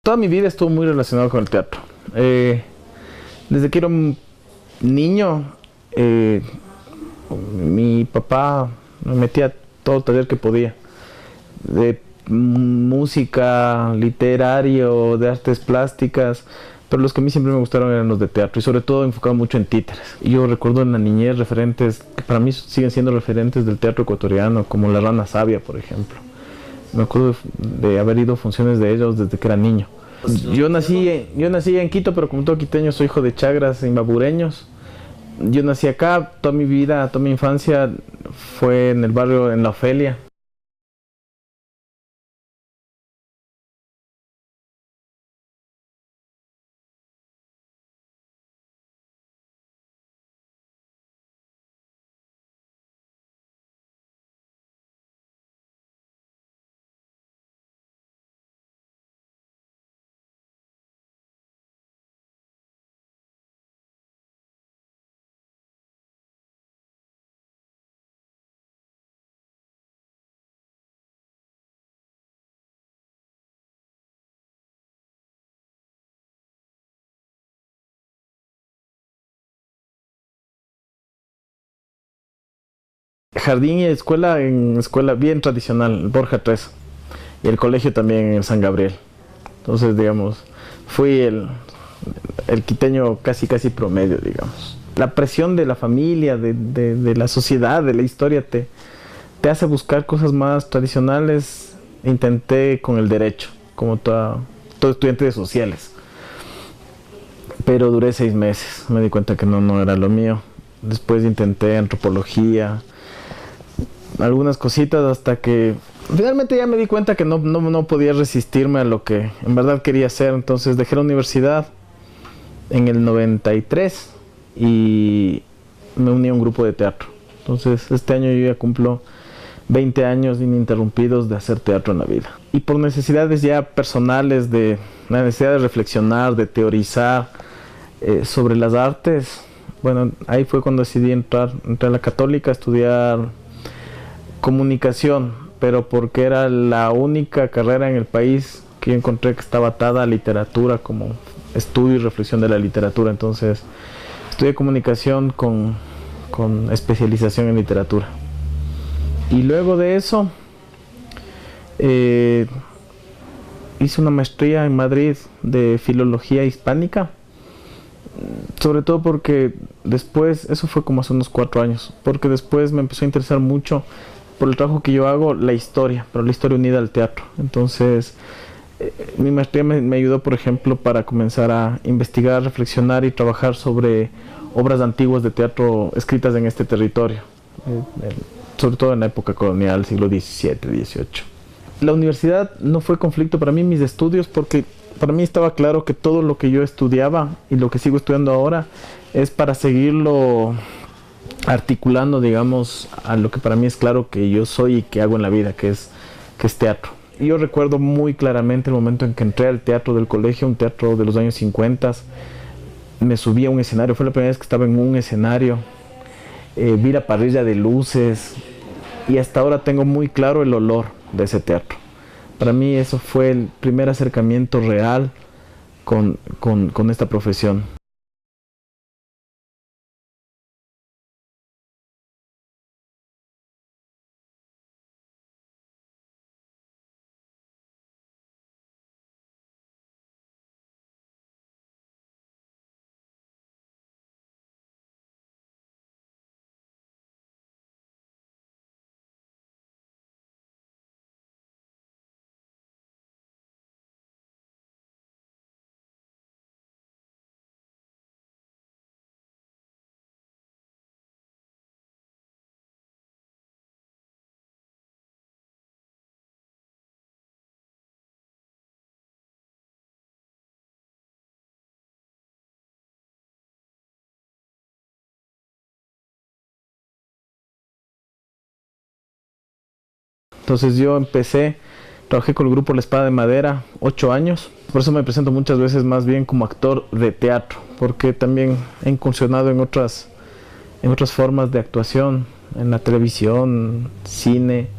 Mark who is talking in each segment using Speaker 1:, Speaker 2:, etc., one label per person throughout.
Speaker 1: Toda mi vida estuvo muy relacionado con el teatro. Desde que era un niño, mi papá me metía a todo taller que podía, de música, literario, de artes plásticas, pero los que a mí siempre me gustaron eran los de teatro y sobre todo enfocado mucho en títeres. Y yo recuerdo en la niñez referentes que para mí siguen siendo referentes del teatro ecuatoriano, como La Rana Sabia, por ejemplo. Me acuerdo de haber ido a funciones de ellos desde que era niño. Yo nací en Quito, pero como todo quiteño soy hijo de chagras imbabureños. Yo nací acá, toda mi vida, toda mi infancia fue en el barrio, en La Ofelia. Jardín y escuela en escuela bien tradicional, Borja 3, y el colegio también en San Gabriel. Entonces, digamos, fui el quiteño casi promedio, digamos. La presión de la familia, de la sociedad, de la historia te hace buscar cosas más tradicionales. Intenté con el derecho, como todo estudiante de sociales. Pero duré 6 meses, me di cuenta que no era lo mío. Después intenté antropología, algunas cositas hasta que finalmente ya me di cuenta que no podía resistirme a lo que en verdad quería hacer. Entonces dejé la universidad en el 93 y me uní a un grupo de teatro. Entonces este año yo ya cumplo 20 años ininterrumpidos de hacer teatro en la vida. Y por necesidades ya personales, de la necesidad de reflexionar, de teorizar sobre las artes, bueno, ahí fue cuando decidí entrar a la Católica a estudiar comunicación, pero porque era la única carrera en el país que yo encontré que estaba atada a literatura, como estudio y reflexión de la literatura. Entonces estudié comunicación con especialización en literatura. Y luego de eso hice una maestría en Madrid de filología hispánica, sobre todo porque después, eso fue como hace unos 4 años, porque después me empezó a interesar mucho por el trabajo que yo hago, la historia, pero la historia unida al teatro. Entonces, mi maestría me ayudó, por ejemplo, para comenzar a investigar, reflexionar y trabajar sobre obras antiguas de teatro escritas en este territorio, sobre todo en la época colonial, siglo XVII, XVIII. La universidad no fue conflicto para mí, mis estudios, porque para mí estaba claro que todo lo que yo estudiaba y lo que sigo estudiando ahora es para seguirlo articulando, digamos, a lo que para mí es claro que yo soy y que hago en la vida, que es teatro. Y yo recuerdo muy claramente el momento en que entré al teatro del colegio, un teatro de los años 50, me subí a un escenario, fue la primera vez que estaba en un escenario, vi la parrilla de luces y hasta ahora tengo muy claro el olor de ese teatro. Para mí eso fue el primer acercamiento real con esta profesión. Entonces yo trabajé con el grupo La Espada de Madera 8 años. Por eso me presento muchas veces más bien como actor de teatro, porque también he incursionado en otras formas de actuación, en la televisión, cine,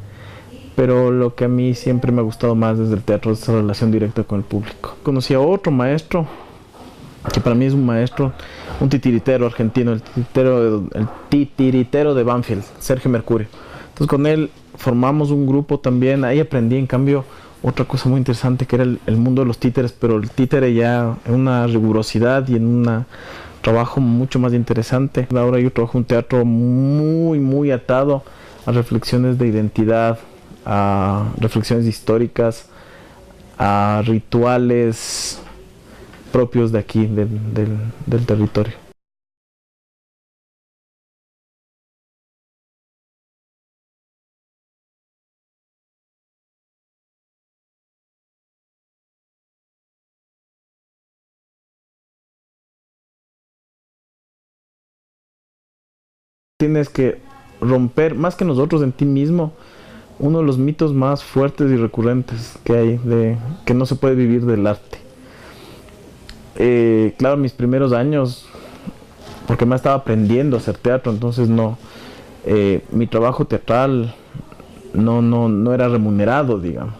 Speaker 1: pero lo que a mí siempre me ha gustado más desde el teatro es esa relación directa con el público. Conocí a otro maestro, que para mí es un maestro, un titiritero argentino, el titiritero de Banfield, Sergio Mercurio. Entonces con él formamos un grupo también, ahí aprendí en cambio otra cosa muy interesante que era el mundo de los títeres, pero el títere ya en una rigurosidad y en un trabajo mucho más interesante. Ahora yo trabajo un teatro muy atado a reflexiones de identidad, a reflexiones históricas, a rituales propios de aquí, del territorio. Tienes que romper, más que nosotros, en ti mismo, uno de los mitos más fuertes y recurrentes que hay, de que no se puede vivir del arte. Claro, mis primeros años, porque me estaba aprendiendo a hacer teatro, entonces no, mi trabajo teatral no era remunerado, digamos.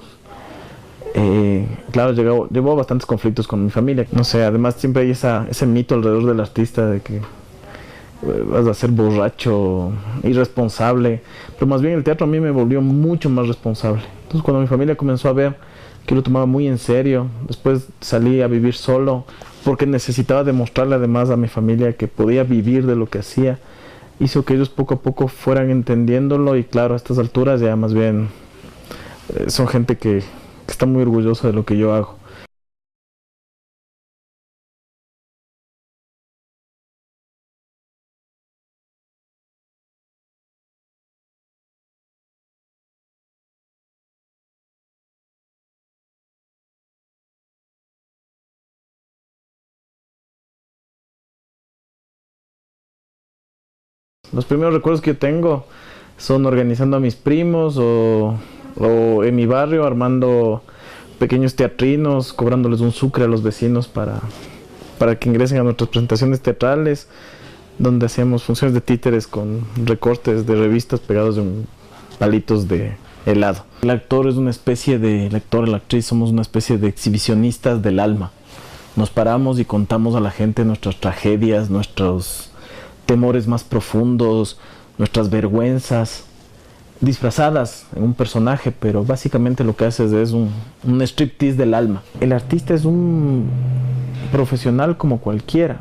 Speaker 1: Claro, llevó bastantes conflictos con mi familia. No sé, además siempre hay ese mito alrededor del artista de que vas a ser borracho, irresponsable, pero más bien el teatro a mí me volvió mucho más responsable. Entonces cuando mi familia comenzó a ver que lo tomaba muy en serio, después salí a vivir solo porque necesitaba demostrarle además a mi familia que podía vivir de lo que hacía, hizo que ellos poco a poco fueran entendiéndolo y claro, a estas alturas ya más bien son gente que está muy orgullosa de lo que yo hago. Los primeros recuerdos que yo tengo son organizando a mis primos o en mi barrio armando pequeños teatrinos, cobrándoles un sucre a los vecinos para que ingresen a nuestras presentaciones teatrales, donde hacíamos funciones de títeres con recortes de revistas pegados en palitos de helado. El actor es una especie de, el actor, la actriz, somos una especie de exhibicionistas del alma. Nos paramos y contamos a la gente nuestras tragedias, nuestros temores más profundos, nuestras vergüenzas, disfrazadas en un personaje, pero básicamente lo que haces es un striptease del alma. El artista es un profesional como cualquiera,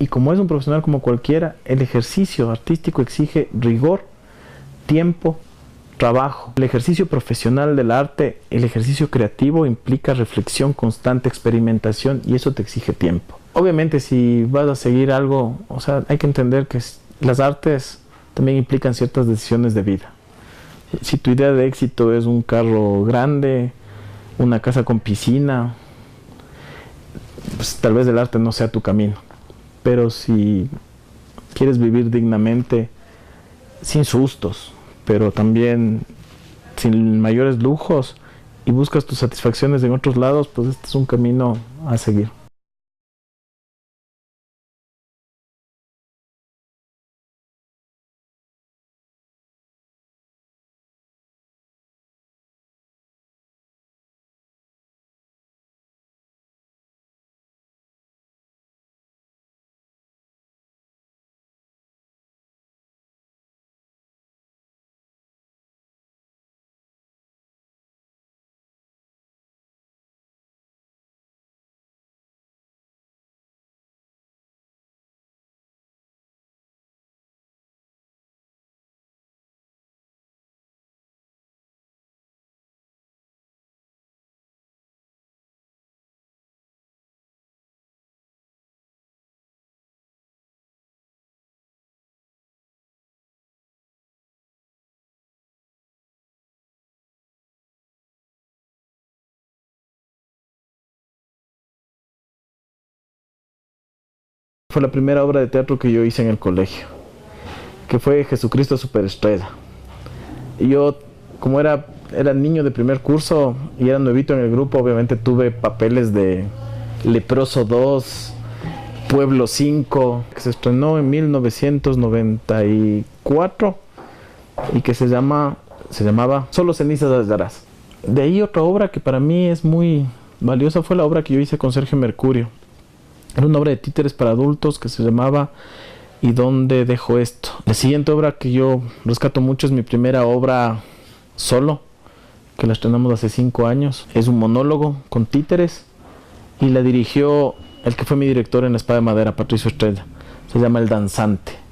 Speaker 1: y como es un profesional como cualquiera, el ejercicio artístico exige rigor, tiempo, trabajo. El ejercicio profesional del arte, el ejercicio creativo implica reflexión constante, experimentación, y eso te exige tiempo. Obviamente si vas a seguir algo, o sea, hay que entender que las artes también implican ciertas decisiones de vida. Si tu idea de éxito es un carro grande, una casa con piscina, pues tal vez el arte no sea tu camino. Pero si quieres vivir dignamente, sin sustos, pero también sin mayores lujos, y buscas tus satisfacciones en otros lados, pues este es un camino a seguir. Fue la primera obra de teatro que yo hice en el colegio, que fue Jesucristo Superestrella. Y yo, como era niño de primer curso y era nuevito en el grupo, obviamente tuve papeles de Leproso 2, Pueblo 5, que se estrenó en 1994 y que se llama se llamaba Solo cenizas hallarás. De ahí otra obra que para mí es muy valiosa fue la obra que yo hice con Sergio Mercurio. Era una obra de títeres para adultos que se llamaba ¿Y dónde dejo esto? La siguiente obra que yo rescato mucho es mi primera obra solo, que la estrenamos hace 5 años. Es un monólogo con títeres y la dirigió el que fue mi director en La Espada de Madera, Patricio Estrella. Se llama El Danzante.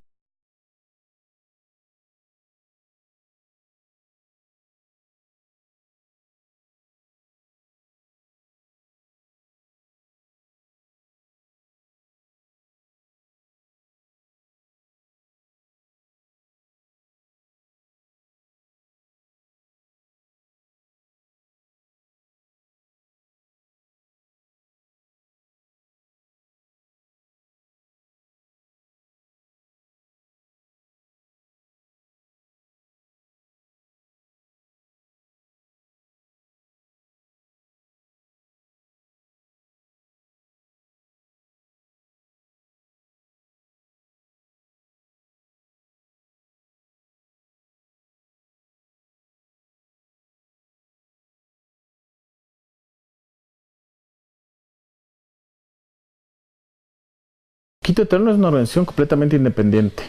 Speaker 1: Quito Eterno es una organización completamente independiente,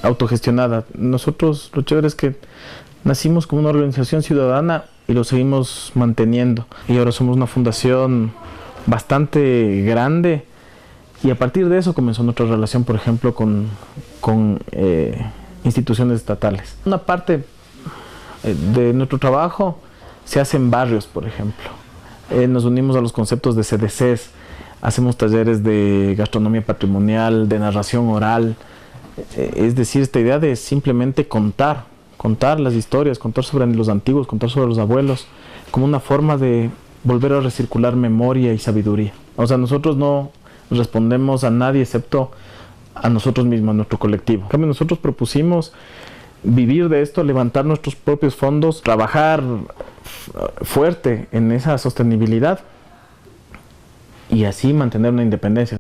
Speaker 1: autogestionada. Nosotros, lo chévere es que nacimos como una organización ciudadana y lo seguimos manteniendo. Y ahora somos una fundación bastante grande y a partir de eso comenzó nuestra relación, por ejemplo, con instituciones estatales. Una parte de nuestro trabajo se hace en barrios, por ejemplo. Nos unimos a los conceptos de CDCs. Hacemos talleres de gastronomía patrimonial, de narración oral, es decir, esta idea de simplemente contar las historias, contar sobre los antiguos, contar sobre los abuelos, como una forma de volver a recircular memoria y sabiduría. O sea, nosotros no respondemos a nadie excepto a nosotros mismos, a nuestro colectivo. En cambio, nosotros propusimos vivir de esto, levantar nuestros propios fondos, trabajar fuerte en esa sostenibilidad y así mantener una independencia.